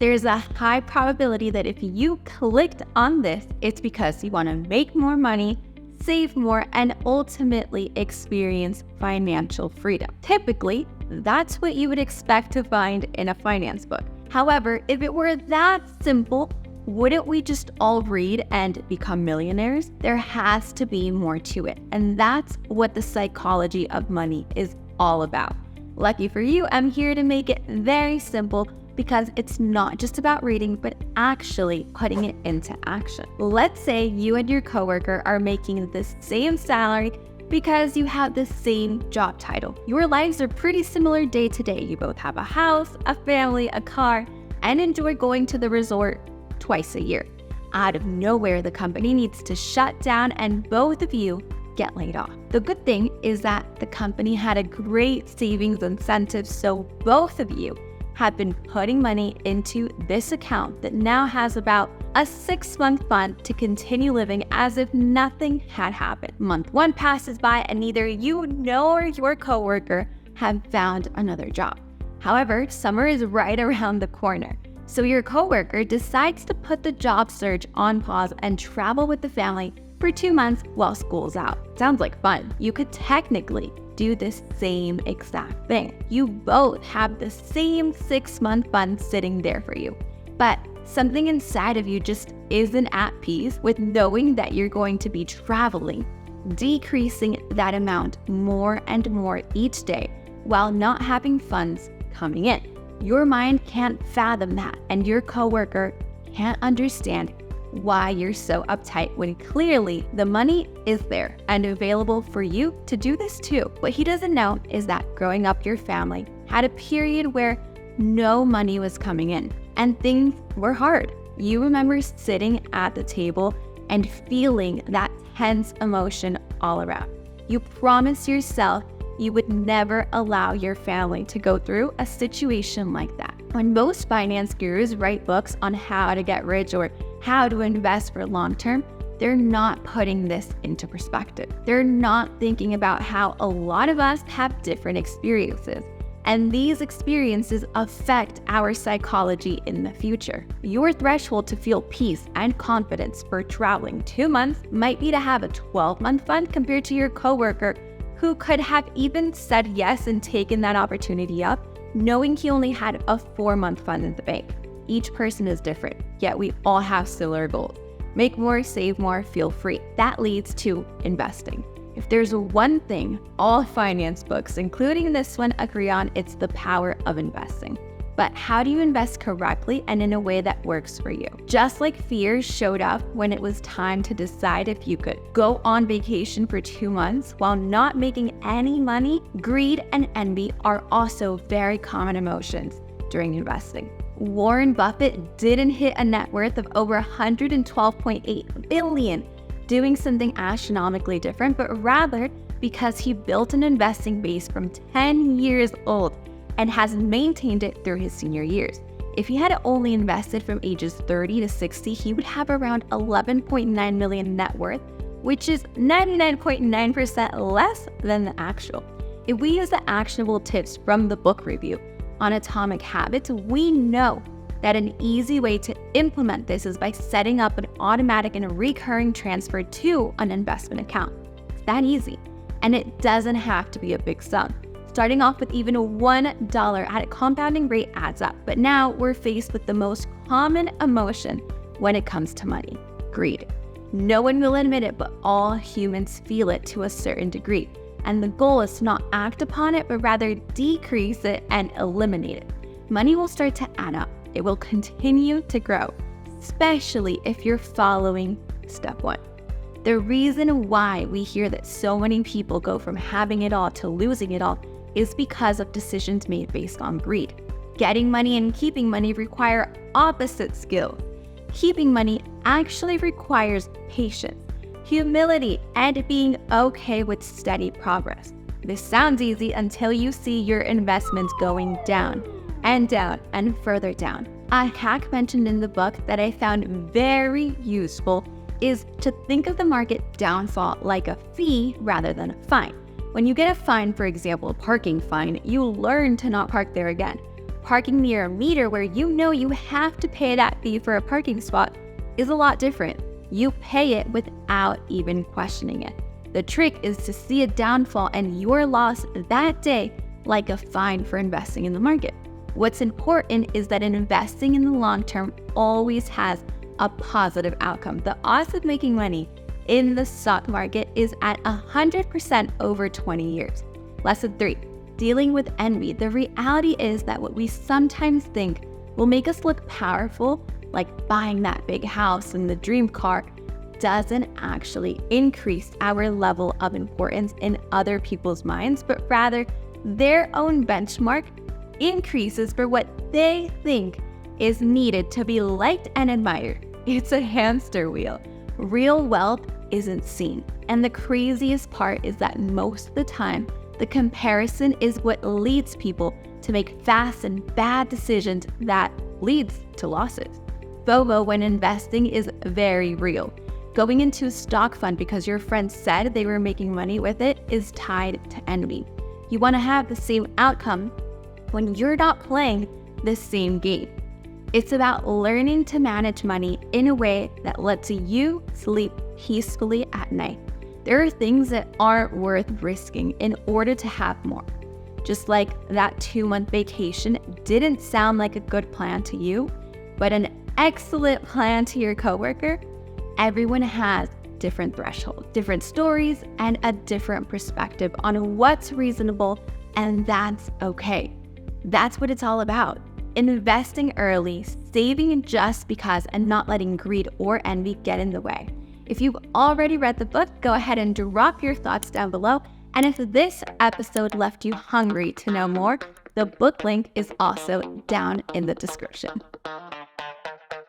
There's a high probability that if you clicked on this, it's because you want to make more money, save more, and ultimately experience financial freedom. Typically, that's what you would expect to find in a finance book. However, if it were that simple, wouldn't we just all read and become millionaires? There has to be more to it, and that's what the psychology of money is all about. Lucky for you, I'm here to make it very simple because it's not just about reading, but actually putting it into action. Let's say you and your coworker are making the same salary because you have the same job title. Your lives are pretty similar day to day. You both have a house, a family, a car, and enjoy going to the resort twice a year. Out of nowhere, the company needs to shut down and both of you get laid off. The good thing is that the company had a great savings incentive, so both of you have been putting money into this account that now has about a 6-month fund to continue living as if nothing had happened. Month 1 passes by and neither you nor your coworker have found another job. However, summer is right around the corner. So your coworker decides to put the job search on pause and travel with the family for 2 months while school's out. Sounds like fun. You could technically do this same exact thing. You both have the same 6-month fund sitting there for you. But something inside of you just isn't at peace with knowing that you're going to be traveling, decreasing that amount more and more each day while not having funds coming in. Your mind can't fathom that, and your coworker can't understand why you're so uptight when clearly the money is there and available for you to do this too. What he doesn't know is that growing up, your family had a period where no money was coming in and things were hard. You remember sitting at the table and feeling that tense emotion all around. You promised yourself you would never allow your family to go through a situation like that. When most finance gurus write books on how to get rich or how to invest for long term, they're not putting this into perspective. They're not thinking about how a lot of us have different experiences, and these experiences affect our psychology in the future. Your threshold to feel peace and confidence for traveling 2 months might be to have a 12-month fund compared to your coworker who could have even said yes and taken that opportunity up, knowing he only had a 4-month fund in the bank. Each person is different, yet we all have similar goals. Make more, save more, feel free. That leads to investing. If there's one thing all finance books, including this one, agree on, it's the power of investing. But how do you invest correctly and in a way that works for you? Just like fear showed up when it was time to decide if you could go on vacation for 2 months while not making any money, greed and envy are also very common emotions during investing. Warren Buffett didn't hit a net worth of over $112.8 billion doing something astronomically different, but rather because he built an investing base from 10 years old and has maintained it through his senior years. If he had only invested from ages 30 to 60, he would have around 11.9 million net worth, which is 99.9% less than the actual. If we use the actionable tips from the book review on Atomic Habits, we know that an easy way to implement this is by setting up an automatic and recurring transfer to an investment account. It's that easy, and it doesn't have to be a big sum. Starting off with even $1 at a compounding rate adds up, but now we're faced with the most common emotion when it comes to money: greed. No one will admit it, but all humans feel it to a certain degree. And the goal is to not act upon it, but rather decrease it and eliminate it. Money will start to add up. It will continue to grow, especially if you're following step 1. The reason why we hear that so many people go from having it all to losing it all is because of decisions made based on greed. Getting money and keeping money require opposite skills. Keeping money actually requires patience, humility, and being okay with steady progress. This sounds easy until you see your investments going down and further down. A hack mentioned in the book that I found very useful is to think of the market downfall like a fee rather than a fine. When you get a fine, for example, a parking fine, you learn to not park there again. Parking near a meter where you know you have to pay that fee for a parking spot is a lot different. You pay it without even questioning it. The trick is to see a downfall and your loss that day like a fine for investing in the market. What's important is that investing in the long term always has a positive outcome. The odds of making money in the stock market is at 100% over 20 years. Lesson 3, dealing with envy. The reality is that what we sometimes think will make us look powerful, like buying that big house and the dream car, doesn't actually increase our level of importance in other people's minds, but rather their own benchmark increases for what they think is needed to be liked and admired. It's a hamster wheel. Real wealth isn't seen. And the craziest part is that most of the time, the comparison is what leads people to make fast and bad decisions that leads to losses. FOMO when investing is very real. Going into a stock fund because your friend said they were making money with it is tied to envy. You want to have the same outcome when you're not playing the same game. It's about learning to manage money in a way that lets you sleep peacefully at night. There are things that aren't worth risking in order to have more. Just like that 2-month vacation didn't sound like a good plan to you, but an excellent plan to your coworker. Everyone has different thresholds, different stories, and a different perspective on what's reasonable, and that's okay. That's what it's all about. Investing early, saving just because, and not letting greed or envy get in the way. If you've already read the book, go ahead and drop your thoughts down below. And if this episode left you hungry to know more, the book link is also down in the description.